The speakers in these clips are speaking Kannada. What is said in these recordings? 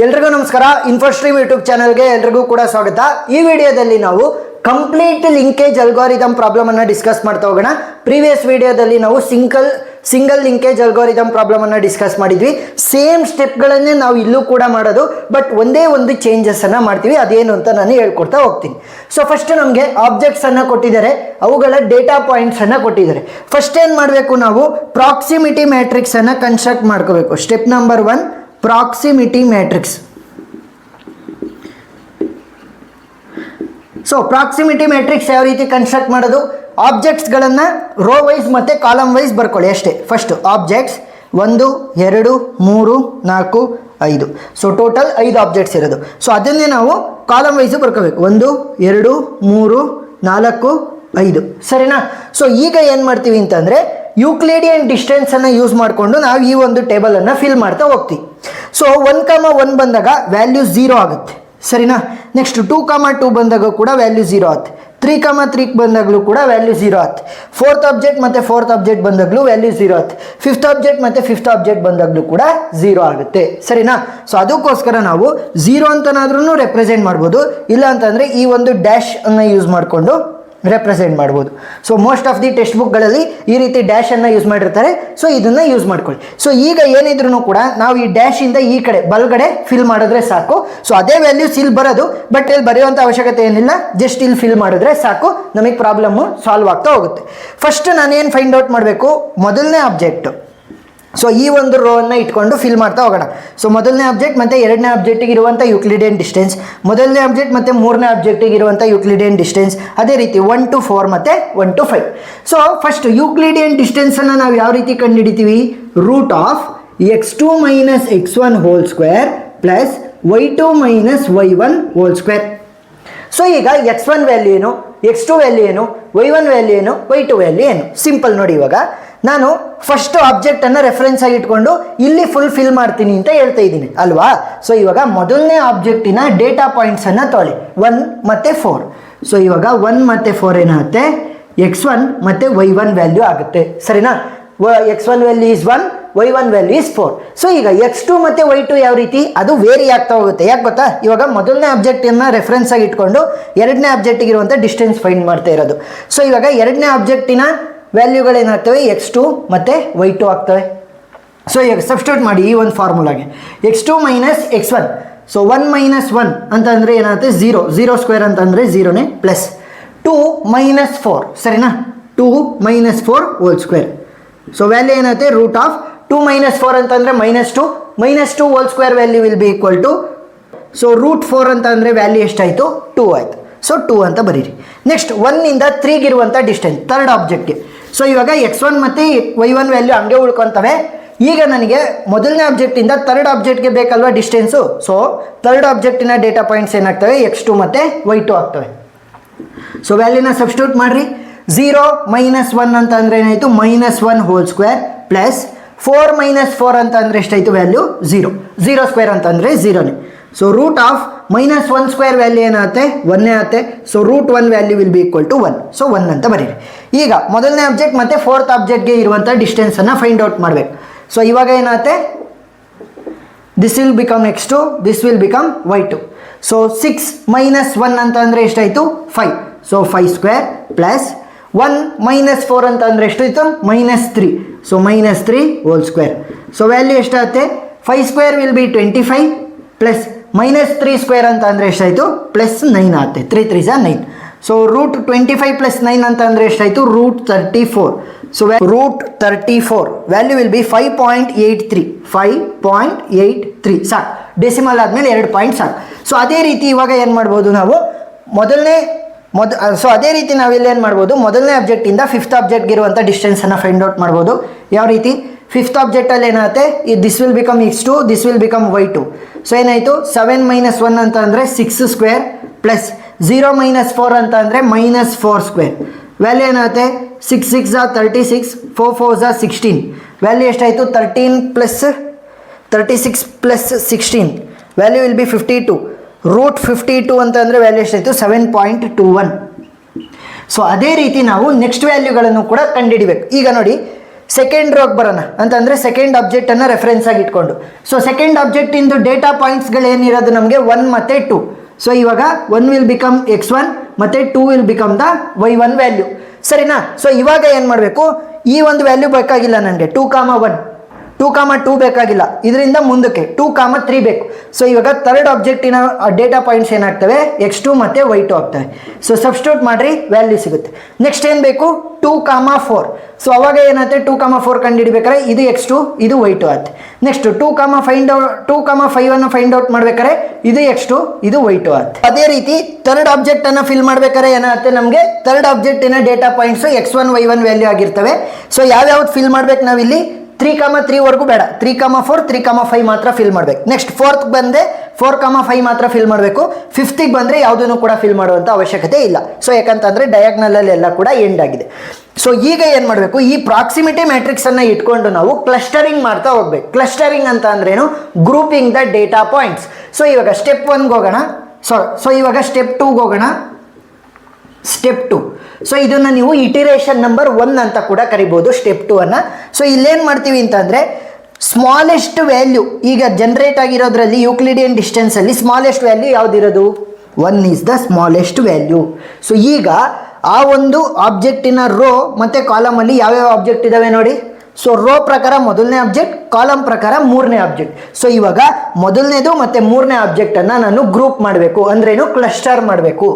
ಎಲ್ರಿಗೂ ನಮಸ್ಕಾರ. ಇನ್ಫೋಸ್ಟ್ರೀಮ್ ಯೂಟ್ಯೂಬ್ ಚಾನಲ್ಗೆ ಎಲ್ರಿಗೂ ಕೂಡ ಸ್ವಾಗತ. ಈ ವಿಡಿಯೋದಲ್ಲಿ ನಾವು ಕಂಪ್ಲೀಟ್ ಲಿಂಕೇಜ್ ಅಲ್ಗಾರಿದಮ್ ಪ್ರಾಬ್ಲಮ್ ಅನ್ನು ಡಿಸ್ಕಸ್ ಮಾಡ್ತಾ ಹೋಗೋಣ. ಪ್ರೀವಿಯಸ್ ವಿಡಿಯೋದಲ್ಲಿ ನಾವು ಸಿಂಗಲ್ ಲಿಂಕೇಜ್ ಅಲ್ಗಾರಿದಮ್ ಪ್ರಾಬ್ಲಮ್ ಅನ್ನು ಡಿಸ್ಕಸ್ ಮಾಡಿದ್ವಿ. ಸೇಮ್ ಸ್ಟೆಪ್ಗಳನ್ನೇ ನಾವು ಇಲ್ಲೂ ಕೂಡ ಮಾಡೋದು, ಬಟ್ ಒಂದೇ ಒಂದು ಚೇಂಜಸ್ ಅನ್ನು ಮಾಡ್ತೀವಿ. ಅದೇನು ಅಂತ ನಾನು ಹೇಳ್ಕೊಡ್ತಾ ಹೋಗ್ತೀನಿ. ಸೊ ಫಸ್ಟ್ ನಮಗೆ ಆಬ್ಜೆಕ್ಟ್ಸ್ ಅನ್ನು ಕೊಟ್ಟಿದ್ದಾರೆ, ಅವುಗಳ ಡೇಟಾ ಪಾಯಿಂಟ್ಸ್ ಅನ್ನು ಕೊಟ್ಟಿದ್ದಾರೆ. ಫಸ್ಟ್ ಏನು ಮಾಡಬೇಕು, ನಾವು ಪ್ರಾಕ್ಸಿಮಿಟಿ ಮ್ಯಾಟ್ರಿಕ್ಸ್ ಅನ್ನು ಕನ್ಸ್ಟ್ರಕ್ಟ್ ಮಾಡ್ಕೋಬೇಕು. Step number 1, proximity matrix. So proximity matrix ಯಾವ ರೀತಿ ಕನ್ಸ್ಟ್ರಕ್ಟ್ ಮಾಡೋದು, ಆಬ್ಜೆಕ್ಟ್ಸ್ಗಳನ್ನು ರೋ ವೈಸ್ ಮತ್ತು ಕಾಲಮ್ ವೈಸ್ ಬರ್ಕೊಳ್ಳಿ ಅಷ್ಟೇ. First objects 1 2 3 4 5. So total 5 objects ಇರೋದು. ಸೊ ಅದನ್ನೇ ನಾವು ಕಾಲಮ್ ವೈಸು ಬರ್ಕೋಬೇಕು. 1 2 3 4 5. ಸರಿನಾ? ಸೊ ಈಗ ಏನು ಮಾಡ್ತೀವಿ ಅಂತಂದರೆ, ಯೂಕ್ಲಿಡಿಯನ್ ಡಿಸ್ಟೆನ್ಸನ್ನು ಯೂಸ್ ಮಾಡಿಕೊಂಡು ನಾವು ಈ ಒಂದು ಟೇಬಲನ್ನು ಫಿಲ್ ಮಾಡ್ತಾ ಹೋಗ್ತೀವಿ. ಸೊ 1, 1 ಬಂದಾಗ ವ್ಯಾಲ್ಯೂ 0 ಆಗುತ್ತೆ. ಸರಿನಾ? ನೆಕ್ಸ್ಟ್ 2, 2 ಬಂದಾಗ ಕೂಡ ವ್ಯಾಲ್ಯೂ 0 ಆಗುತ್ತೆ. 3, 3 ಬಂದಾಗಲೂ ಕೂಡ ವ್ಯಾಲ್ಯೂ 0 ಆಗುತ್ತೆ. 4th ಆಬ್ಜೆಕ್ಟ್ ಮತ್ತು 4th ಆಬ್ಜೆಕ್ಟ್ ಬಂದಾಗಲೂ ವ್ಯಾಲ್ಯೂ 0 ಆಗುತ್ತೆ. 5th ಆಬ್ಜೆಕ್ಟ್ ಮತ್ತು 5th ಆಬ್ಜೆಕ್ಟ್ ಬಂದಾಗಲೂ ಕೂಡ 0 ಆಗುತ್ತೆ. ಸರಿನಾ? ಸೊ ಅದಕ್ಕೋಸ್ಕರ ನಾವು 0 ಅಂತನಾದ್ರೂ ರೆಪ್ರೆಸೆಂಟ್ ಮಾಡ್ಬೋದು, ಇಲ್ಲ ಅಂತಂದರೆ ಈ ಒಂದು ಡ್ಯಾಶ್ ಅನ್ನು ಯೂಸ್ ಮಾಡಿಕೊಂಡು ರೆಪ್ರೆಸೆಂಟ್ ಮಾಡ್ಬೋದು. So most of the text ಬುಕ್ಗಳಲ್ಲಿ ಈ ರೀತಿ ಡ್ಯಾಶನ್ನು ಯೂಸ್ ಮಾಡಿರ್ತಾರೆ. ಸೊ ಇದನ್ನು ಯೂಸ್ ಮಾಡ್ಕೊಳ್ಳಿ. ಸೊ ಈಗ ಏನಿದ್ರು ಕೂಡ ನಾವು ಈ ಡ್ಯಾಶಿಂದ ಈ ಕಡೆ ಬಲಗಡೆ ಫಿಲ್ ಮಾಡಿದ್ರೆ ಸಾಕು. ಸೊ ಅದೇ ವ್ಯಾಲ್ಯೂಸ್ ಇಲ್ಲಿ ಬರೋದು, ಬಟ್ ಇಲ್ಲಿ ಬರೆಯುವಂಥ ಅವಶ್ಯಕತೆ ಏನಿಲ್ಲ. ಜಸ್ಟ್ ಇಲ್ಲಿ ಫಿಲ್ ಮಾಡಿದ್ರೆ ಸಾಕು, ನಮಗೆ ಪ್ರಾಬ್ಲಮ್ಮು ಸಾಲ್ವ್ ಆಗ್ತಾ ಹೋಗುತ್ತೆ. ಫಸ್ಟ್ ನಾನೇನು ಫೈಂಡ್ ಔಟ್ ಮಾಡಬೇಕು, ಮೊದಲನೇ ಆಬ್ಜೆಕ್ಟು. ಸೊ ಈ ಒಂದು ರೋ ಅನ್ನು ಇಟ್ಕೊಂಡು ಫಿಲ್ ಮಾಡ್ತಾ ಹೋಗೋಣ. ಸೊ ಮೊದಲನೇ ಆಬ್ಜೆಕ್ಟ್ ಮತ್ತು ಎರಡನೇ ಆಬ್ಜೆಕ್ಟಿಗೆ ಇರುವಂಥ ಯೂಕ್ಲಿಡಿಯನ್ ಡಿಸ್ಟೆನ್ಸ್, ಮೊದಲನೇ ಆಬ್ಜೆಕ್ಟ್ ಮತ್ತು ಮೂರನೇ ಆಬ್ಜೆಕ್ಟಿಗೆ ಇರುವಂಥ ಯೂಕ್ಲಿಡಿಯನ್ ಡಿಸ್ಟೆನ್ಸ್, ಅದೇ ರೀತಿ 1 to 4 ಮತ್ತು 1 to 5. ಸೊ ಫಸ್ಟ್ ಯೂಕ್ಲಿಡಿಯನ್ ಡಿಸ್ಟೆನ್ಸನ್ನು ನಾವು ಯಾವ ರೀತಿ ಕಂಡುಹಿಡಿತೀವಿ, root of x2 minus x1 whole square plus y2 minus y1 whole square. So ಈಗ x1 ವ್ಯಾಲ್ಯೂ ಏನು, x2 ವ್ಯಾಲ್ಯೂ ಏನು, y1 ವ್ಯಾಲ್ಯೂ ಏನು, y2 ವ್ಯಾಲ್ಯೂ ಏನು. ಸಿಂಪಲ್ ನೋಡಿ. ಇವಾಗ ನಾನು ಫಸ್ಟ್ ಆಬ್ಜೆಕ್ಟನ್ನು ರೆಫರೆನ್ಸ್ ಆಗಿ ಇಟ್ಕೊಂಡು ಇಲ್ಲಿ ಫಿಲ್ ಮಾಡ್ತೀನಿ ಅಂತ ಹೇಳ್ತಾ ಇದ್ದೀನಿ ಅಲ್ವಾ. ಸೊ ಇವಾಗ ಮೊದಲನೇ ಆಬ್ಜೆಕ್ಟಿನ ಡೇಟಾ ಪಾಯಿಂಟ್ಸನ್ನು ತೊಗೊಳ್ಳಿ, 1 ಮತ್ತು 4. ಸೊ ಇವಾಗ 1 ಮತ್ತು 4 ಏನಾಗುತ್ತೆ, x1 ಮತ್ತು y1 ವ್ಯಾಲ್ಯೂ ಆಗುತ್ತೆ. ಸರಿನಾ? x1 value is 1, y1 value is 4. So ಈಗ x2 ಮತ್ತು y2 ಯಾವ ರೀತಿ, ಅದು ವೇರಿ ಆಗ್ತಾ ಹೋಗುತ್ತೆ. ಯಾಕೆ ಗೊತ್ತಾ, ಇವಾಗ ಮೊದಲನೇ ಆಬ್ಜೆಕ್ಟನ್ನು ರೆಫರೆನ್ಸ್ ಆಗಿ ಇಟ್ಕೊಂಡು ಎರಡನೇ ಆಬ್ಜೆಕ್ಟಿಗೆ ಇರುವಂಥ ಡಿಸ್ಟೆನ್ಸ್ ಫೈಂಡ್ ಮಾಡ್ತಾ ಇರೋದು. ಸೊ ಇವಾಗ ಎರಡನೇ ಆಬ್ಜೆಕ್ಟಿನ ವ್ಯಾಲ್ಯೂಗಳೇನಾಗ್ತವೆ, x2 ಮತ್ತು y2 ಆಗ್ತವೆ. ಸೊ ಈಗ ಸಬ್ಸ್ಟಿಟ್ಯೂಟ್ ಮಾಡಿ ಈ ಒಂದು ಫಾರ್ಮುಲಾಗೆ, x2 minus x1. So 1 minus 1 ಅಂತಂದರೆ ಏನಾಗುತ್ತೆ, 0 ಸ್ಕ್ವೇರ್ ಅಂತಂದರೆ 0ನೇ, ಪ್ಲಸ್ 2 ಮೈನಸ್ 4. ಸರಿನಾ? 2 minus 4 whole square. So value ಏನಾಗುತ್ತೆ, ರೂಟ್ ಆಫ್ 2 ಮೈನಸ್ 4 ಅಂತಂದರೆ -2 whole square value will be equal to, so root 4 ಅಂತ ಅಂದರೆ ವ್ಯಾಲ್ಯೂ ಎಷ್ಟಾಯಿತು, 2 ಆಯಿತು. ಸೊ 2 ಅಂತ ಬರೀರಿ. ನೆಕ್ಸ್ಟ್ 1ಇಂದ 3ಗೆ ಇರುವಂಥ ಡಿಸ್ಟೆನ್ಸ್ ಥರ್ಡ್ ಆಬ್ಜೆಕ್ಟ್ಗೆ. ಸೊ ಇವಾಗ x1 ಮತ್ತು y1 ವ್ಯಾಲ್ಯೂ ಹಂಗೆ ಉಳ್ಕೊತವೆ. ಈಗ ನನಗೆ ಮೊದಲನೇ ಆಬ್ಜೆಕ್ಟಿಂದ ಥರ್ಡ್ ಆಬ್ಜೆಕ್ಟ್ಗೆ ಬೇಕಲ್ವಾ ಡಿಸ್ಟೆನ್ಸು. ಸೊ ಥರ್ಡ್ ಆಬ್ಜೆಕ್ಟಿನ ಡೇಟಾ ಪಾಯಿಂಟ್ಸ್ ಏನಾಗ್ತವೆ, x2 ಮತ್ತು y2 ಆಗ್ತವೆ. ಸೊ ವ್ಯಾಲ್ಯೂನ ಸಬ್ಸ್ಟಿಟ್ಯೂಟ್ ಮಾಡಿರಿ. 0 ಮೈನಸ್ 1 ಅಂತ ಅಂದರೆ ಏನಾಯಿತು, -1 ಹೋಲ್ ಸ್ಕ್ವೇರ್ ಪ್ಲಸ್ 4 ಮೈನಸ್ 4 ಅಂತ ಅಂದರೆ ಎಷ್ಟಾಯಿತು ವ್ಯಾಲ್ಯೂ, 0 ಸ್ಕ್ವೇರ್ ಅಂತಂದರೆ 0ನೇ. So root of -1 square value ಏನಾಗುತ್ತೆ, 1 ಆಗುತ್ತೆ. So root 1 value will be equal to 1. So 1 ಅಂತ ಬರೀರಿ. ಈಗ ಮೊದಲನೇ ಆಬ್ಜೆಕ್ಟ್ ಮತ್ತು 4th ಆಬ್ಜೆಕ್ಟ್ಗೆ ಇರುವಂಥ ಡಿಸ್ಟೆನ್ಸನ್ನು ಫೈಂಡ್ ಔಟ್ ಮಾಡಬೇಕು. ಸೊ ಇವಾಗ ಏನಾಗುತ್ತೆ, this will become x2, this will become y2. So 6 minus 1 ಅಂತ ಅಂದರೆ ಎಷ್ಟಾಯಿತು, 5. ಸೊ 5 ಸ್ಕ್ವೇರ್ ಪ್ಲಸ್ 1 ಮೈನಸ್ 4 ಅಂತ ಅಂದರೆ ಎಷ್ಟಾಯಿತು, -3. So -3 hole square. So value ಎಷ್ಟಾಗುತ್ತೆ, 5 square will be 25 plus -3 square ಅಂತ ಅಂದರೆ ಎಷ್ಟಾಯಿತು, +9 ಆಗುತ್ತೆ. 3 3 9. ಸೊ ರೂಟ್ 25 ಪ್ಲಸ್ 9 ಅಂತ ಅಂದರೆ ಎಷ್ಟಾಯಿತು, root 34. So root 34 value will be 5.83 ಸಾಕು. ಡೆಸಿಮಲ್ ಆದಮೇಲೆ 2 ಪಾಯಿಂಟ್ ಸಾಕು. ಸೊ ಅದೇ ರೀತಿ ಇವಾಗ ಏನು ಮಾಡ್ಬೋದು ನಾವು, ಸೊ ಅದೇ ರೀತಿ ನಾವಿಲ್ಲಿ ಏನು ಮಾಡ್ಬೋದು, ಮೊದಲನೇ ಆಬ್ಜೆಕ್ಟಿಂದ 5th ಆಬ್ಜೆಕ್ಟ್ಗೆ ಇರುವಂಥ ಡಿಸ್ಟೆನ್ಸನ್ನು ಫೈಂಡ್ ಔಟ್ ಮಾಡ್ಬೋದು. ಯಾವ ರೀತಿ, 5th ಆಬ್ಜೆಕ್ಟಲ್ಲಿ ಏನಾಗುತ್ತೆ, this will become x2, this will become y2. So ಏನಾಯಿತು, 7 ಮೈನಸ್ 1 ಅಂತ ಅಂದರೆ 6 ಸ್ಕ್ವೇರ್ ಪ್ಲಸ್ 0 ಮೈನಸ್ 4 ಅಂತ ಅಂದರೆ -4 ಸ್ಕ್ವೇರ್. ವ್ಯಾಲ್ಯೂ ಏನಾಗುತ್ತೆ, 6 6 36, 4 4 16. ವ್ಯಾಲ್ಯೂ ಎಷ್ಟಾಯಿತು, 13 plus 36 plus 16. Value will be 52. Root 52 ಅಂತ ಅಂದರೆ ವ್ಯಾಲ್ಯೂ ಎಷ್ಟಾಯಿತು, 7.21. ಸೊ ಅದೇ ರೀತಿ ನಾವು ನೆಕ್ಸ್ಟ್ ವ್ಯಾಲ್ಯೂಗಳನ್ನು ಕೂಡ ಕಂಡುಹಿಡಿಬೇಕು. ಈಗ ನೋಡಿ, ಸೆಕೆಂಡ್ ರೋಗೆ ಬರೋಣ ಅಂತಂದರೆ ಸೆಕೆಂಡ್ ಆಬ್ಜೆಕ್ಟನ್ನು ರೆಫರೆನ್ಸ್ ಆಗಿ ಇಟ್ಕೊಂಡು. ಸೊ ಸೆಕೆಂಡ್ ಆಬ್ಜೆಕ್ಟಿಂದು ಡೇಟಾ ಪಾಯಿಂಟ್ಸ್ಗಳೇನಿರೋದು ನಮಗೆ 1 ಮತ್ತು 2. ಸೊ ಇವಾಗ 1 ವಿಲ್ ಬಿಕಮ್ x1 ಮತ್ತು 2 will become the y1 value. ಸರಿನಾ? ಸೊ ಇವಾಗ ಏನು ಮಾಡಬೇಕು, ಈ ಒಂದು ವ್ಯಾಲ್ಯೂ ಬೇಕಾಗಿಲ್ಲ ನನಗೆ 2,1 2,2 ಬೇಕಾಗಿಲ್ಲ, ಇದರಿಂದ ಮುಂದಕ್ಕೆ 2,3 ಬೇಕು. ಸೊ ಇವಾಗ ಥರ್ಡ್ ಆಬ್ಜೆಕ್ಟಿನ ಡೇಟಾ ಪಾಯಿಂಟ್ಸ್ ಏನಾಗ್ತವೆ, x2 ಮತ್ತು y2 ಆಗ್ತವೆ. ಸೊ ಸಬ್ಸ್ಟಿಟ್ಯೂಟ್ ಮಾಡಿರಿ, ವ್ಯಾಲ್ಯೂ ಸಿಗುತ್ತೆ. ನೆಕ್ಸ್ಟ್ ಏನು ಬೇಕು, 2,4. ಸೊ ಅವಾಗ ಏನಾಗುತ್ತೆ, 2,4 ಕಂಡುಹಿಡಿಬೇಕಾದ್ರೆ ಇದು x2 ಇದು y2 ಆಗುತ್ತೆ. ನೆಕ್ಸ್ಟ್ 2,5 ಫೈಂಡ್ ಔಟ್ ಮಾಡ್ಬೇಕಾದ್ರೆ ಇದು x2 ಇದು y2 ಆಗುತ್ತೆ. ಅದೇ ರೀತಿ ಥರ್ಡ್ ಆಬ್ಜೆಕ್ಟನ್ನು ಫಿಲ್ ಮಾಡ್ಬೇಕಾದ್ರೆ ಏನಾಗುತ್ತೆ, ನಮಗೆ ಥರ್ಡ್ ಆಬ್ಜೆಕ್ಟಿನ data points x1 y1 value ಆಗಿರ್ತವೆ. ಸೊ ಯಾವ್ಯಾವ್ದು ಫಿಲ್ ಮಾಡ್ಬೇಕು ನಾವಿಲ್ಲಿ, 3,3 ವರೆಗೂ ಬೇಡ, 3,4 3,5 ಮಾತ್ರ ಫಿಲ್ ಮಾಡಬೇಕು. ನೆಕ್ಸ್ಟ್ 4th ಬಂದೆ 4,5 ಮಾತ್ರ ಫಿಲ್ ಮಾಡಬೇಕು. 5th ಬಂದರೆ ಯಾವುದನ್ನು ಕೂಡ ಫಿಲ್ ಮಾಡುವಂಥ ಅವಶ್ಯಕತೆ ಇಲ್ಲ. ಸೊ ಯಾಕಂತಂದರೆ ಡಯಾಗ್ನಲಲ್ಲಿ ಎಲ್ಲ ಕೂಡ ಎಂಡ್ ಆಗಿದೆ. ಸೊ ಈಗ ಏನು ಮಾಡಬೇಕು, ಈ ಪ್ರಾಕ್ಸಿಮಿಟಿ ಮ್ಯಾಟ್ರಿಕ್ಸನ್ನು ಇಟ್ಕೊಂಡು ನಾವು ಕ್ಲಸ್ಟರಿಂಗ್ ಮಾಡ್ತಾ ಹೋಗ್ಬೇಕು. ಕ್ಲಸ್ಟರಿಂಗ್ ಅಂತ ಅಂದ್ರೇನು, grouping the data points. So ಇವಾಗ ಸ್ಟೆಪ್ 1ಗೆ ಹೋಗೋಣ. ಸೊ ಇವಾಗ ಸ್ಟೆಪ್ 2ಗೆ ಹೋಗೋಣ. ಸ್ಟೆಪ್ 2. ಸೊ ಇದನ್ನು ನೀವು ಇಟಿರೇಷನ್ ನಂಬರ್ 1 ಅಂತ ಕೂಡ ಕರಿಬೋದು, ಸ್ಟೆಪ್ 2 ಅನ್ನು. ಸೊ ಇಲ್ಲೇನು ಮಾಡ್ತೀವಿ ಅಂತಂದರೆ, ಸ್ಮಾಲೆಸ್ಟ್ ವ್ಯಾಲ್ಯೂ ಈಗ ಜನರೇಟ್ ಆಗಿರೋದ್ರಲ್ಲಿ ಯೂಕ್ಲಿಡಿಯನ್ ಡಿಸ್ಟೆನ್ಸಲ್ಲಿ ಸ್ಮಾಲೆಸ್ಟ್ ವ್ಯಾಲ್ಯೂ ಯಾವುದಿರೋದು, 1 is the smallest value. So ಈಗ ಆ ಒಂದು ಆಬ್ಜೆಕ್ಟಿನ ರೋ ಮತ್ತು ಕಾಲಮಲ್ಲಿ ಯಾವ್ಯಾವ ಆಬ್ಜೆಕ್ಟ್ ಇದ್ದಾವೆ ನೋಡಿ. ಸೊ ರೋ ಪ್ರಕಾರ ಮೊದಲನೇ ಆಬ್ಜೆಕ್ಟ್, ಕಾಲಮ್ ಪ್ರಕಾರ ಮೂರನೇ ಆಬ್ಜೆಕ್ಟ್. ಸೊ ಇವಾಗ ಮೊದಲನೇದು ಮತ್ತು ಮೂರನೇ ಆಬ್ಜೆಕ್ಟನ್ನು ನಾನು ಗ್ರೂಪ್ ಮಾಡಬೇಕು, ಅಂದ್ರೇನು, ಕ್ಲಸ್ಟರ್ ಮಾಡಬೇಕು.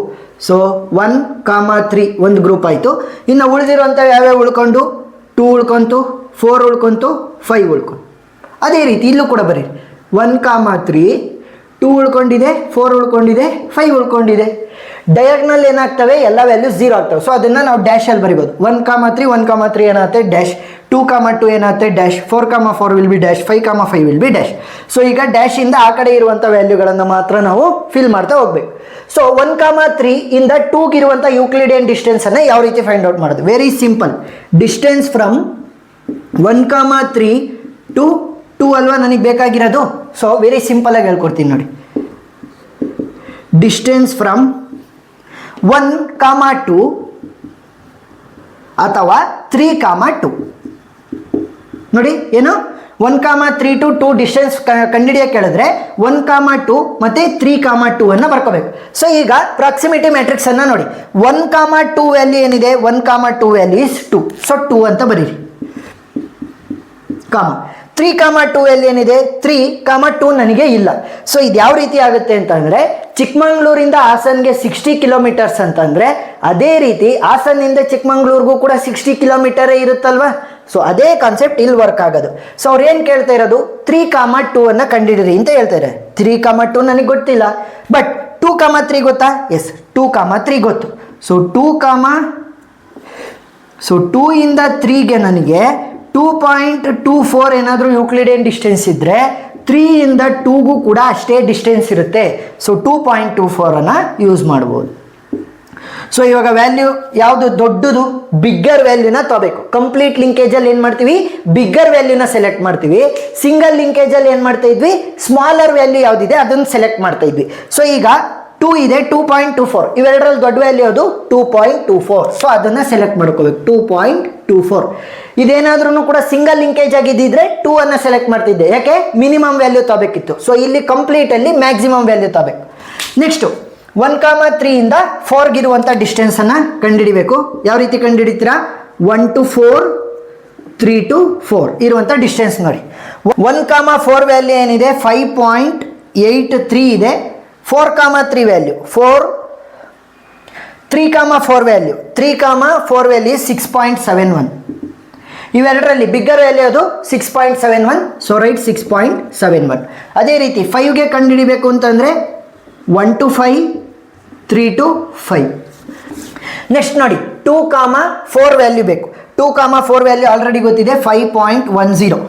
ಸೊ 1,3 ಒಂದು ಗ್ರೂಪ್ ಆಯಿತು. ಇನ್ನು ಉಳಿದಿರುವಂಥ ಯಾವ್ಯಾವ ಉಳ್ಕೊಂಡು, 2 ಉಳ್ಕೊಂತು, 4 ಉಳ್ಕೊಂತು, 5 ಉಳ್ಕೊಂಡು. ಅದೇ ರೀತಿ ಇಲ್ಲೂ ಕೂಡ ಬರೀ 1,3 2 ಉಳ್ಕೊಂಡಿದೆ, 4 ಉಳ್ಕೊಂಡಿದೆ, 5 ಉಳ್ಕೊಂಡಿದೆ. ಡಯಾಗ್ನಲ್ ಏನಾಗ್ತವೆ, ಎಲ್ಲ ವ್ಯಾಲ್ಯೂ 0 ಆಗ್ತವೆ. ಸೊ ಅದನ್ನು ನಾವು ಡ್ಯಾಶಲ್ಲಿ ಬರಿಬೋದು. 1,3 ಏನಾಗುತ್ತೆ ಡ್ಯಾಶ್, 2,2 ಏನಾಗುತ್ತೆ dash, 4,4 will be dash, 5,5 will be dash. So ಈಗ ಡ್ಯಾಶಿಂದ ಆ ಕಡೆ ಇರುವಂಥ ವ್ಯಾಲ್ಯೂಗಳನ್ನು ಮಾತ್ರ ನಾವು ಫಿಲ್ ಮಾಡ್ತಾ ಹೋಗ್ಬೇಕು. ಸೊ 1,3 ಇಂದ 2ಗೆ ಇರುವಂಥ ಯೂಕ್ಲಿಡಿಯನ್ ಡಿಸ್ಟೆನ್ಸನ್ನು ಯಾವ ರೀತಿ ಫೈಂಡ್ ಔಟ್ ಮಾಡೋದು, very simple. Distance from 1,3 to 2 ಅಲ್ವಾ ನನಗೆ ಬೇಕಾಗಿರೋದು. ಸೊ ವೆರಿ ಸಿಂಪಲಾಗಿ ಹೇಳ್ಕೊಡ್ತೀನಿ ನೋಡಿ. ಡಿಸ್ಟೆನ್ಸ್ ಫ್ರಮ್ 1,2 ಅಥವಾ 3,2 ನೋಡಿ ಏನು, 1,3 to 2 ಡಿಸ್ಟೆನ್ಸ್ ಕಂಡುಹಿಡಿಯೋಕೆ ಕೇಳಿದ್ರೆ 1,2 ಮತ್ತು 3,2 ಅನ್ನು ಬರ್ಕೋಬೇಕು. ಸೊ ಈಗ ಪ್ರಾಕ್ಸಿಮಿಟಿ ಮ್ಯಾಟ್ರಿಕ್ಸನ್ನು ನೋಡಿ. 1,2 ವ್ಯಾಲ್ಯೂ ಏನಿದೆ, 1,2 ವ್ಯಾಲ್ಯೂ ಇಸ್ 2. ಸೊ 2 ಅಂತ ಬರೀರಿ. 3,2 ವ್ಯಾಲ್ಯೂ ಏನಿದೆ, 3,2 ನನಗೆ ಇಲ್ಲ. ಸೊ ಇದು ಯಾವ ರೀತಿ ಆಗುತ್ತೆ ಅಂತಂದರೆ, ಚಿಕ್ಕಮಂಗ್ಳೂರಿಂದ ಹಾಸನ್ಗೆ 60 ಕಿಲೋಮೀಟರ್ಸ್ ಅಂತಂದರೆ, ಅದೇ ರೀತಿ ಹಾಸನ್ನಿಂದ ಚಿಕ್ಕಮಂಗ್ಳೂರ್ಗೂ ಕೂಡ 60 ಕಿಲೋಮೀಟರೇ ಇರುತ್ತಲ್ವ. ಸೊ ಅದೇ ಕಾನ್ಸೆಪ್ಟ್ ಇಲ್ಲಿ ವರ್ಕ್ ಆಗೋದು. ಸೊ ಅವ್ರು ಏನು ಕೇಳ್ತಾ ಇರೋದು, 3,2 ಅನ್ನು ಕಂಡುಹಿಡಿರಿ ಅಂತ ಹೇಳ್ತಾರೆ. 3,2 ನನಗೆ ಗೊತ್ತಿಲ್ಲ, ಬಟ್ 2,3 ಗೊತ್ತಾ, ಎಸ್ 2,3 ಗೊತ್ತು. ಸೊ 2 ಇಂದ 3ಗೆ ನನಗೆ 2.24 ಏನಾದರೂ ಯೂಕ್ಲಿಡಿಯನ್ ಡಿಸ್ಟೆನ್ಸ್ ಇದ್ದರೆ 3 ಇಂದ 2ಗೂ ಕೂಡ ಅಷ್ಟೇ ಡಿಸ್ಟೆನ್ಸ್ ಇರುತ್ತೆ. ಸೊ 2.24 ಅನ್ನು ಯೂಸ್ ಮಾಡ್ಬೋದು. ಸೊ ಇವಾಗ ವ್ಯಾಲ್ಯೂ ಯಾವುದು ದೊಡ್ಡದು, ಬಿಗ್ಗರ್ ವ್ಯಾಲ್ಯೂನ ತಗೋಬೇಕು. ಕಂಪ್ಲೀಟ್ ಲಿಂಕೇಜಲ್ಲಿ ಏನು ಮಾಡ್ತೀವಿ, ಬಿಗ್ಗರ್ ವ್ಯಾಲ್ಯೂನ ಸೆಲೆಕ್ಟ್ ಮಾಡ್ತೀವಿ. ಸಿಂಗಲ್ ಲಿಂಕೇಜಲ್ಲಿ ಏನು ಮಾಡ್ತಾ ಇದ್ವಿ, ಸ್ಮಾಲರ್ ವ್ಯಾಲ್ಯೂ ಯಾವುದಿದೆ ಅದನ್ನು ಸೆಲೆಕ್ಟ್ ಮಾಡ್ತಾ ಇದ್ವಿ. ಸೊ ಈಗ 2 ಇದೆ, 2.24, ಇವೆರಡರಲ್ಲಿ ದೊಡ್ಡ ವ್ಯಾಲ್ಯೂ ಯಾವುದು, 2.24. ಸೊ ಅದನ್ನು ಸೆಲೆಕ್ಟ್ ಮಾಡ್ಕೋಬೇಕು, 2.24. ಇದೇನಾದ್ರೂ ಕೂಡ ಸಿಂಗಲ್ ಲಿಂಕೇಜ್ ಆಗಿದ್ದಿದ್ರೆ 2 ಅನ್ನು ಸೆಲೆಕ್ಟ್ ಮಾಡ್ತಿದ್ದೆ, ಯಾಕೆ, ಮಿನಿಮಮ್ ವ್ಯಾಲ್ಯೂ ತಗೋಬೇಕಿತ್ತು. ಸೊ ಇಲ್ಲಿ ಕಂಪ್ಲೀಟಲ್ಲಿ ಮ್ಯಾಕ್ಸಿಮಮ್ ವ್ಯಾಲ್ಯೂ ತಗೋಬೇಕು. ನೆಕ್ಸ್ಟು 1,3 ಇಂದ 4ಗೆ ಇರುವಂಥ ಡಿಸ್ಟೆನ್ಸನ್ನು ಕಂಡುಹಿಡಿಬೇಕು. ಯಾವ ರೀತಿ ಕಂಡುಹಿಡಿತೀರಾ, 1 to 4, 3 to 4 ಇರುವಂಥ ಡಿಸ್ಟೆನ್ಸ್ ನೋಡಿ. 1,4 ವ್ಯಾಲ್ಯೂ ಏನಿದೆ, 5.83 ಇದೆ. 4,3 ವ್ಯಾಲ್ಯೂ 3,4 ವ್ಯಾಲ್ಯೂ 3,4 ವ್ಯಾಲ್ಯೂ 6.71. ಇವೆರಡರಲ್ಲಿ ಬಿಗ್ಗರ್ ವ್ಯಾಲ್ಯೂ ಅದು 6.71. So right 6.71. ಅದೇ ರೀತಿ 5ಗೆ ಕಂಡುಹಿಡಿಬೇಕು ಅಂತಂದರೆ 1 to 5, 3 to 5. ನೆಕ್ಸ್ಟ್ ನೋಡಿ 2,4 ವ್ಯಾಲ್ಯೂ ಬೇಕು. 2,4 ವ್ಯಾಲ್ಯೂ ಆಲ್ರೆಡಿ ಗೊತ್ತಿದೆ, 5.10.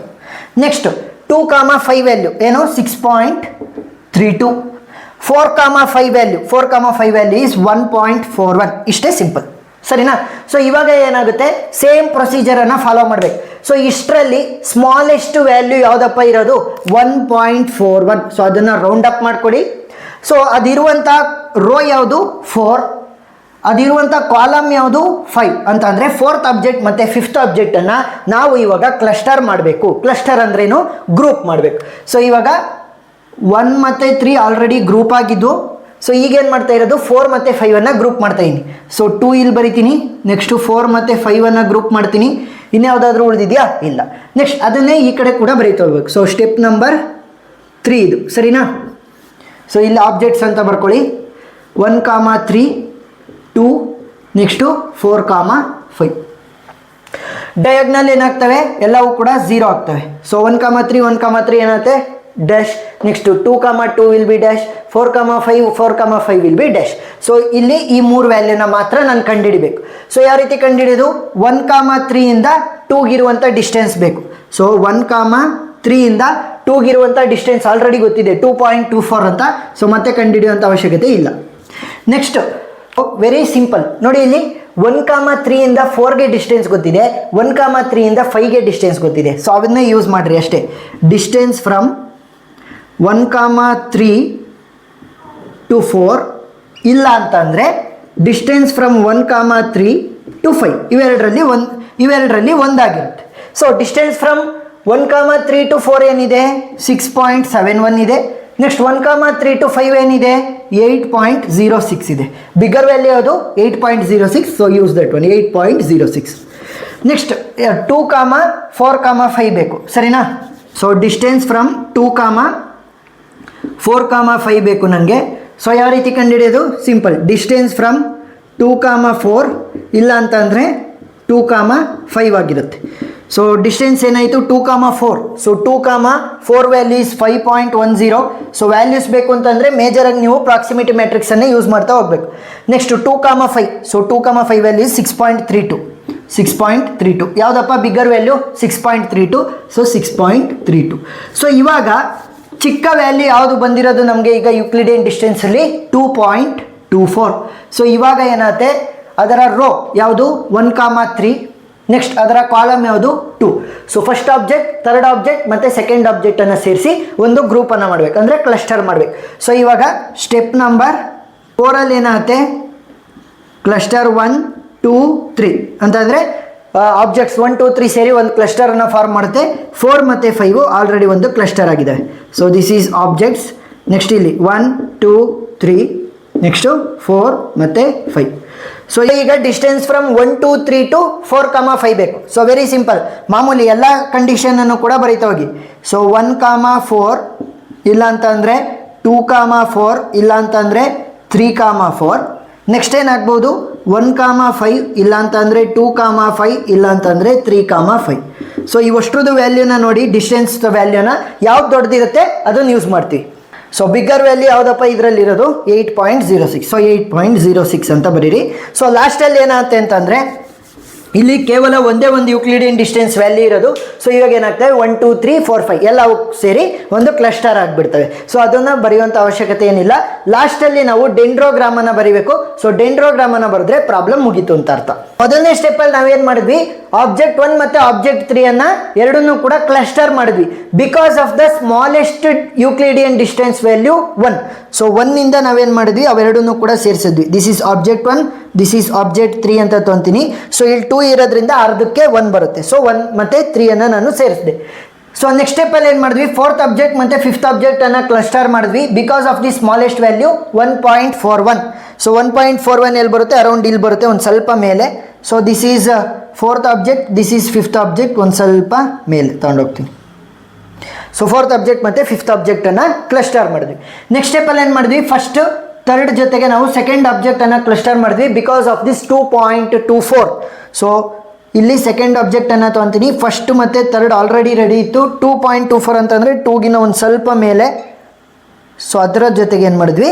ನೆಕ್ಸ್ಟ್ 2,5 ವ್ಯಾಲ್ಯೂ ಏನು, 6.32. 4,5 ವ್ಯಾಲ್ಯೂ ಈಸ್ 1.41. ಇಷ್ಟೇ ಸಿಂಪಲ್, ಸರಿನಾ. ಸೊ ಇವಾಗ ಏನಾಗುತ್ತೆ, ಸೇಮ್ ಪ್ರೊಸೀಜರನ್ನು ಫಾಲೋ ಮಾಡಬೇಕು. ಸೊ ಇಷ್ಟರಲ್ಲಿ ಸ್ಮಾಲೆಸ್ಟ್ ವ್ಯಾಲ್ಯೂ ಯಾವುದಪ್ಪ ಇರೋದು, 1.41. ಸೊ ಅದನ್ನು ರೌಂಡ್ ಅಪ್ ಮಾಡಿಕೊಡಿ. ಸೊ ಅದಿರುವಂಥ ರೋ ಯಾವುದು, 4. ಅದಿರುವಂಥ ಕಾಲಮ್ ಯಾವುದು 5 ಅಂತ ಅಂದರೆ ಫೋರ್ತ್ ಆಬ್ಜೆಕ್ಟ್ ಮತ್ತು ಫಿಫ್ತ್ ಆಬ್ಜೆಕ್ಟನ್ನು ನಾವು ಇವಾಗ ಕ್ಲಸ್ಟರ್ ಮಾಡಬೇಕು. ಕ್ಲಸ್ಟರ್ ಅಂದ್ರೇನು? ಗ್ರೂಪ್ ಮಾಡಬೇಕು. ಸೊ ಇವಾಗ 1 ಮತ್ತು 3 ಆಲ್ರೆಡಿ ಗ್ರೂಪ್ ಆಗಿದ್ದು. ಸೊ ಈಗೇನು ಮಾಡ್ತಾ ಇರೋದು 4 ಮತ್ತು 5 ಗ್ರೂಪ್ ಮಾಡ್ತಾ ಇದ್ದೀನಿ. ಸೊ 2 ಇಲ್ಲಿ ಬರಿತೀನಿ, ನೆಕ್ಸ್ಟು 4 ಮತ್ತು 5 ಗ್ರೂಪ್ ಮಾಡ್ತೀನಿ. ಇನ್ಯಾವುದಾದ್ರೂ ಉಳಿದಿದೆಯಾ? ಇಲ್ಲ. ನೆಕ್ಸ್ಟ್ ಅದನ್ನೇ ಈ ಕಡೆ ಕೂಡ ಬರೀತಾ ಹೋಗ್ಬೇಕು. ಸೊ ಸ್ಟೆಪ್ ನಂಬರ್ 3 ಇದು, ಸರಿನಾ? ಸೊ ಇಲ್ಲಿ ಆಬ್ಜೆಕ್ಟ್ಸ್ ಅಂತ ಬರ್ಕೊಳ್ಳಿ. 1, 3, 2, ನೆಕ್ಸ್ಟು 4, 5. ಡಯಾಗ್ನಲ್ ಏನಾಗ್ತವೆ? ಎಲ್ಲವೂ ಕೂಡ 0 ಆಗ್ತವೆ. ಸೊ 1, 3 ಏನಾಗುತ್ತೆ? Dash. Next 2, 2 will be dash. 4, 5 will be dash. So ಇಲ್ಲಿ ಈ 3 ವ್ಯಾಲ್ಯೂನ ಮಾತ್ರ ನಾನು ಕಂಡುಹಿಡಿಬೇಕು. ಸೊ ಯಾವ ರೀತಿ ಕಂಡುಹಿಡಿಯೋದು? 1, 3 ಇಂದ 2ಗಿರುವಂಥ ಡಿಸ್ಟೆನ್ಸ್ ಬೇಕು. ಸೊ 1, 3 ಇಂದ 2ಗಿರುವಂಥ ಡಿಸ್ಟೆನ್ಸ್ ಆಲ್ರೆಡಿ ಗೊತ್ತಿದೆ, 2.24 ಅಂತ. ಸೊ ಮತ್ತೆ ಕಂಡುಹಿಡಿಯುವಂಥ ಅವಶ್ಯಕತೆ ಇಲ್ಲ. ನೆಕ್ಸ್ಟ್ ವೆರಿ ಸಿಂಪಲ್ ನೋಡಿ, ಇಲ್ಲಿ 1, 3 ಇಂದ 4ಗೆ ಡಿಸ್ಟೆನ್ಸ್ ಗೊತ್ತಿದೆ, 1, 3 ಇಂದ 5ಗೆ ಡಿಸ್ಟೆನ್ಸ್ ಗೊತ್ತಿದೆ. ಸೊ ಅವನ್ನೇ ಯೂಸ್ ಮಾಡಿರಿ ಅಷ್ಟೇ. ಡಿಸ್ಟೆನ್ಸ್ ಫ್ರಮ್ 1, 3 to 4 ಇಲ್ಲ ಅಂತಂದರೆ ಡಿಸ್ಟೆನ್ಸ್ ಫ್ರಮ್ 1, 3 to 5 ಇವೆರಡರಲ್ಲಿ ಒಂದಾಗಿರುತ್ತೆ. ಸೊ ಡಿಸ್ಟೆನ್ಸ್ ಫ್ರಮ್ 1, 3 to 4 ಏನಿದೆ? 6.71 ಇದೆ. ನೆಕ್ಸ್ಟ್ 1, 3 to 5 ಏನಿದೆ? 8.06 ಇದೆ. ಬಿಗ್ಗರ್ ವ್ಯಾಲ್ಯೂ ಅದು 8.06. So use that one, 8.06. Next 2, 4, 5 ಬೇಕು, ಸರಿನಾ? ಸೊ ಡಿಸ್ಟೆನ್ಸ್ ಫ್ರಮ್ 2, 4, 5 ಬೇಕು ನನಗೆ. ಸೊ ಯಾವ ರೀತಿ ಕಂಡುಹಿಡಿಯೋದು? ಸಿಂಪಲ್. ಡಿಸ್ಟೆನ್ಸ್ ಫ್ರಮ್ 2, 4 ಇಲ್ಲ ಅಂತಂದರೆ 2, 5 ಆಗಿರುತ್ತೆ. ಸೊ ಡಿಸ್ಟೆನ್ಸ್ ಏನಾಯಿತು? 2, 4. So 2, 4 value is 5.10. So values ಬೇಕು ಅಂತಂದರೆ ಮೇಜರಾಗಿ ನೀವು ಪ್ರಾಕ್ಸಿಮಿಟಿ ಮ್ಯಾಟ್ರಿಕ್ಸನ್ನೇ ಯೂಸ್ ಮಾಡ್ತಾ ಹೋಗಬೇಕು. ನೆಕ್ಸ್ಟ್ 2, 5. So 2, 5 value 6.32. ಯಾವುದಪ್ಪ ಬಿಗ್ಗರ್ ವ್ಯಾಲ್ಯೂ? 6.32. ಸೊ 6.32. ಸೊ ಇವಾಗ ಚಿಕ್ಕ ವ್ಯಾಲ್ಯೂ ಯಾವುದು ಬಂದಿರೋದು ನಮಗೆ ಈಗ ಯುಕ್ಲಿಡಿಯನ್ ಡಿಸ್ಟೆನ್ಸಲ್ಲಿ? 2.24. ಸೊ ಇವಾಗ ಏನಾಗುತ್ತೆ? ಅದರ ರೋ ಯಾವುದು? 1, 3. ನೆಕ್ಸ್ಟ್ ಅದರ ಕಾಲಮ್ ಯಾವುದು? 2. So first object, third object ಮತ್ತು ಸೆಕೆಂಡ್ ಆಬ್ಜೆಕ್ಟನ್ನು ಸೇರಿಸಿ ಒಂದು ಗ್ರೂಪನ್ನು ಮಾಡಬೇಕು, ಅಂದರೆ ಕ್ಲಸ್ಟರ್ ಮಾಡಬೇಕು. ಸೊ ಇವಾಗ ಸ್ಟೆಪ್ ನಂಬರ್ 4ಅಲ್ಲಿ ಏನಾಗುತ್ತೆ? ಕ್ಲಸ್ಟರ್ 1, 2, 3 ಅಂತಂದರೆ ಆಬ್ಜೆಕ್ಟ್ಸ್ 1, 2, 3 ಸೇರಿ ಒಂದು ಕ್ಲಸ್ಟರನ್ನು ಫಾರ್ಮ್ ಮಾಡುತ್ತೆ. 4 ಮತ್ತು 5 ಆಲ್ರೆಡಿ ಒಂದು ಕ್ಲಸ್ಟರ್ ಆಗಿದ್ದಾವೆ. So this is objects. Next ಇಲ್ಲಿ 1, 2, 3, ನೆಕ್ಸ್ಟು 4 ಮತ್ತು 5. ಸೊ ಈಗ ಡಿಸ್ಟೆನ್ಸ್ ಫ್ರಮ್ 1, 2, 3 to 4, 5 ಬೇಕು. So very simple. ಮಾಮೂಲಿ ಎಲ್ಲ ಕಂಡೀಷನನ್ನು ಕೂಡ ಬರೀತಾ ಹೋಗಿ. ಸೊ 1, 4 ಇಲ್ಲ ಅಂತಂದರೆ 2, 4 ಇಲ್ಲ ಅಂತಂದರೆ 3, 4. ನೆಕ್ಸ್ಟ್ ಏನಾಗ್ಬೋದು? 1, 5 ಇಲ್ಲ ಅಂತಂದರೆ 2, 5 ಇಲ್ಲ ಅಂತಂದರೆ 3, 5. ಸೊ ಇವಷ್ಟರದ್ದು ವ್ಯಾಲ್ಯೂನ ನೋಡಿ, ಡಿಸ್ಟೆನ್ಸ್ ವ್ಯಾಲ್ಯೂನ ಯಾವ್ದು ದೊಡ್ಡದಿರುತ್ತೆ ಅದನ್ನು ಯೂಸ್ ಮಾಡ್ತೀವಿ. ಸೊ ಬಿಗ್ಗರ್ ವ್ಯಾಲ್ಯೂ ಯಾವುದಪ್ಪ ಇದರಲ್ಲಿರೋದು? 8.06. ಸೊ 8.06 ಅಂತ ಬರೀರಿ. ಸೊ ಲಾಸ್ಟಲ್ಲಿ ಏನಾಗುತ್ತೆ ಅಂತಂದರೆ ಇಲ್ಲಿ ಕೇವಲ ಒಂದೇ ಒಂದು ಯುಕ್ಲಿಡಿಯನ್ ಡಿಸ್ಟೆನ್ಸ್ ವ್ಯಾಲ್ಯೂ ಇರೋದು. ಸೊ ಇವಾಗ ಏನಾಗ್ತವೆ? 1, 2, 3, 4, 5 ಎಲ್ಲವೂ ಸೇರಿ ಒಂದು ಕ್ಲಸ್ಟರ್ ಆಗಿಬಿಡ್ತವೆ. ಸೊ ಅದನ್ನು ಬರೆಯುವಂಥ ಅವಶ್ಯಕತೆ ಏನಿಲ್ಲ. ಲಾಸ್ಟಲ್ಲಿ ನಾವು ಡೆಂಡ್ರೋಗ್ರಾಮನ್ನು ಬರೀಬೇಕು. ಸೊ ಡೆಂಡ್ರೋಗ್ರಾಮನ್ನು ಬರೆದ್ರೆ ಪ್ರಾಬ್ಲಮ್ ಮುಗೀತು ಅಂತ ಅರ್ಥ. ಮೊದಲನೇ ಸ್ಟೆಪ್ಪಲ್ಲಿ ನಾವೇನು ಮಾಡಿದ್ವಿ? ಆಬ್ಜೆಕ್ಟ್ 1 ಮತ್ತು ಆಬ್ಜೆಕ್ಟ್ 3 ಎರಡನ್ನೂ ಕೂಡ ಕ್ಲಸ್ಟರ್ ಮಾಡಿದ್ವಿ because of the smallest Euclidean distance value 1. So 1 ನಾವೇನು ಮಾಡಿದ್ವಿ? ಅವೆರಡನ್ನೂ ಕೂಡ ಸೇರಿಸಿದ್ವಿ. This is object 1, this is object 3 ಅಂತ ತೊಂತೀನಿ. ಸೊ ಇಲ್ಲಿ 2 ಇರೋದ್ರಿಂದ ಅರ್ಧಕ್ಕೆ 1 ಬರುತ್ತೆ. ಸೊ 1 ಮತ್ತು 3 ನಾನು ಸೇರಿಸಿದೆ. ಸೊ ನೆಕ್ಸ್ಟ್ ಸ್ಟೆಪ್ಪಲ್ಲಿ ಏನು ಮಾಡಿದ್ವಿ? ಫೋರ್ತ್ ಆಬ್ಜೆಕ್ಟ್ ಮತ್ತು ಫಿಫ್ತ್ ಆಬ್ಜೆಕ್ಟನ್ನು ಕ್ಲಸ್ಟರ್ ಮಾಡಿದ್ವಿ because of the smallest value 1.41. So 1.41 ಎಲ್ಲಿ ಬರುತ್ತೆ? ಅರೌಂಡ್ ಇಲ್ಲಿ ಬರುತ್ತೆ, ಒಂದು ಸ್ವಲ್ಪ ಮೇಲೆ. So this is fourth object, this is fifth object, ಒಂದು ಸ್ವಲ್ಪ ಮೇಲೆ ತೊಗೊಂಡೋಗ್ತೀನಿ. ಸೊ ಫೋರ್ತ್ ಆಬ್ಜೆಕ್ಟ್ ಮತ್ತು ಫಿಫ್ತ್ ಆಬ್ಜೆಕ್ಟನ್ನು ಕ್ಲಸ್ಟರ್ ಮಾಡಿದ್ವಿ. ನೆಕ್ಸ್ಟ್ ಸ್ಟೆಪ್ಪಲ್ಲಿ ಏನು ಮಾಡಿದ್ವಿ? ಫಸ್ಟ್ ಥರ್ಡ್ ಜೊತೆಗೆ ನಾವು ಸೆಕೆಂಡ್ ಆಬ್ಜೆಕ್ಟನ್ನು ಕ್ಲಸ್ಟರ್ ಮಾಡಿದ್ವಿ ಬಿಕಾಸ್ ಆಫ್ ದಿಸ್ 2.24. ಸೊ ಇಲ್ಲಿ ಸೆಕೆಂಡ್ ಆಬ್ಜೆಕ್ಟನ್ನು ತೊಗೊತೀನಿ. ಫಸ್ಟ್ ಮತ್ತು ಥರ್ಡ್ ಆಲ್ರೆಡಿ ರೆಡಿ ಇತ್ತು. 2.24 ಅಂತಂದರೆ 2ಗಿನ ಒಂದು ಸ್ವಲ್ಪ ಮೇಲೆ. ಸೊ ಅದರ ಜೊತೆಗೆ ಏನು ಮಾಡಿದ್ವಿ?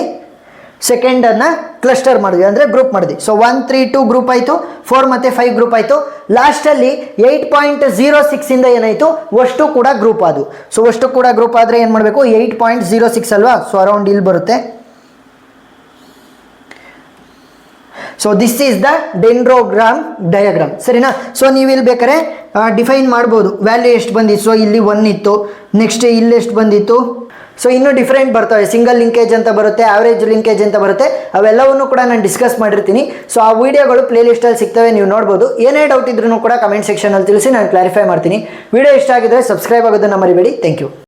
ಸೆಕೆಂಡನ್ನು ಕ್ಲಸ್ಟರ್ ಮಾಡಿದ್ವಿ, ಅಂದರೆ ಗ್ರೂಪ್ ಮಾಡಿದ್ವಿ. ಸೊ 1, 3, 2 ಗ್ರೂಪ್ ಆಯಿತು, 4 ಮತ್ತು 5 ಗ್ರೂಪ್ ಆಯಿತು. ಲಾಸ್ಟಲ್ಲಿ 8.06 ಏನಾಯಿತು? ಅಷ್ಟು ಕೂಡ ಗ್ರೂಪ್ ಆದವು. ಸೊ ಅಷ್ಟು ಕೂಡ ಗ್ರೂಪ್ ಆದರೆ ಏನು ಮಾಡಬೇಕು? 8.06 ಅಲ್ವಾ? ಸೊ ಅರೌಂಡ್ ಇಲ್ಲಿ ಬರುತ್ತೆ. So this is the dendrogram diagram, ಸರಿನಾ? ಸೊ ನೀವು ಇಲ್ಲಿ ಬೇಕಾದ್ರೆ ಡಿಫೈನ್ ಮಾಡ್ಬೋದು ವ್ಯಾಲ್ಯೂ ಎಷ್ಟು ಬಂದಿತ್ತು. ಸೊ ಇಲ್ಲಿ 1 ಇತ್ತು, ನೆಕ್ಸ್ಟ್ ಇಲ್ಲಿ ಎಷ್ಟು ಬಂದಿತ್ತು? ಸೊ ಇನ್ನೂ ಡಿಫ್ರೆಂಟ್ ಬರ್ತವೆ, ಸಿಂಗಲ್ ಲಿಂಕೇಜ್ ಅಂತ ಬರುತ್ತೆ, ಆವ್ರೇಜ್ ಲಿಂಕೇಜ್ ಅಂತ ಬರುತ್ತೆ, ಅವೆಲ್ಲವನ್ನು ಕೂಡ ನಾನು ಡಿಸ್ಕಸ್ ಮಾಡಿರ್ತೀನಿ. ಸೊ ಆ ವಿಡಿಯೋಗಳು ಪ್ಲೇ ಲಿಸ್ಟಲ್ಲಿ ಸಿಗ್ತವೆ, ನೀವು ನೋಡ್ಬೋದು. ಏನೇ ಡೌಟ್ ಇದ್ರೂ ಕೂಡ ಕಮೆಂಟ್ ಸೆಕ್ಷನಲ್ಲಿ ತಿಳಿಸಿ, ನಾನು ಕ್ಲಾರಿಫೈ ಮಾಡ್ತೀನಿ. ವಿಡಿಯೋ ಇಷ್ಟ ಆಗಿದ್ರೆ ಸಬ್ಸ್ಕ್ರೈಬ್ ಆಗೋದನ್ನು ಮರಿಬೇಡಿ. Thank you.